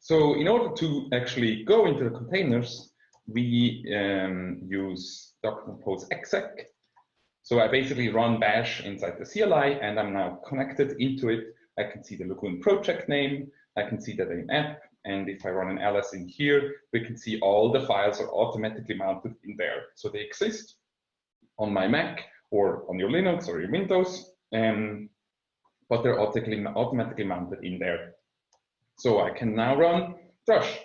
So in order to actually go into the containers, we use docker compose exec. So I basically run bash inside the CLI, and I'm now connected into it. I can see the Lagoon project name, I can see the name app, and if I run an ls in here, we can see all the files are automatically mounted in there. So they exist on my Mac or on your Linux or your Windows, but they're automatically mounted in there. So I can now run Drush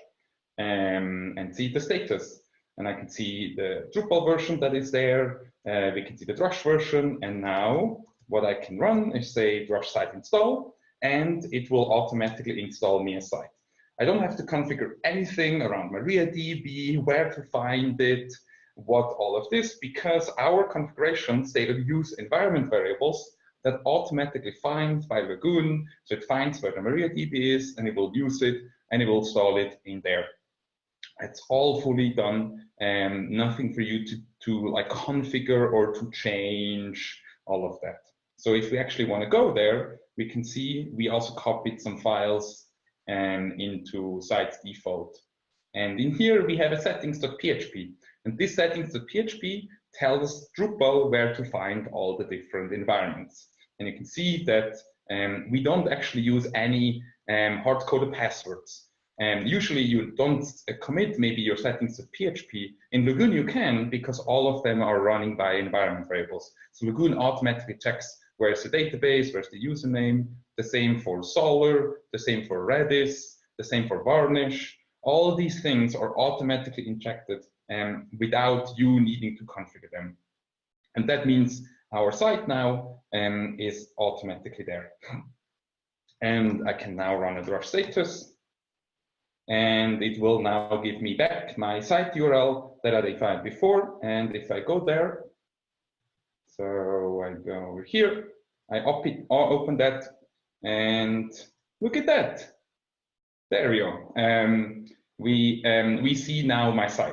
and see the status. And I can see the Drupal version that is there. We can see the Drush version. And now what I can run is say Drush site install, and it will automatically install me a site. I don't have to configure anything around MariaDB, where to find it, what all of this, because our configurations, they use environment variables that automatically finds by Lagoon. So it finds where the MariaDB is, and it will use it, and it will install it in there. It's all fully done, and nothing for you to like configure or to change all of that. So if we actually want to go there, we can see we also copied some files into site default. And in here we have a settings.php. And this settings.php tells Drupal where to find all the different environments. And you can see that we don't actually use any hard-coded passwords. Usually you don't commit maybe your settings to PHP. In Lagoon you can, because all of them are running by environment variables. So Lagoon automatically checks where's the database, where's the username, the same for Solr, the same for Redis, the same for Varnish. All these things are automatically injected without you needing to configure them. And that means our site now is automatically there. And I can now run a Drush status. And it will now give me back my site URL that I defined before. And if I go there, so I go over here, I open that, and look at that. There we go. We see now my site.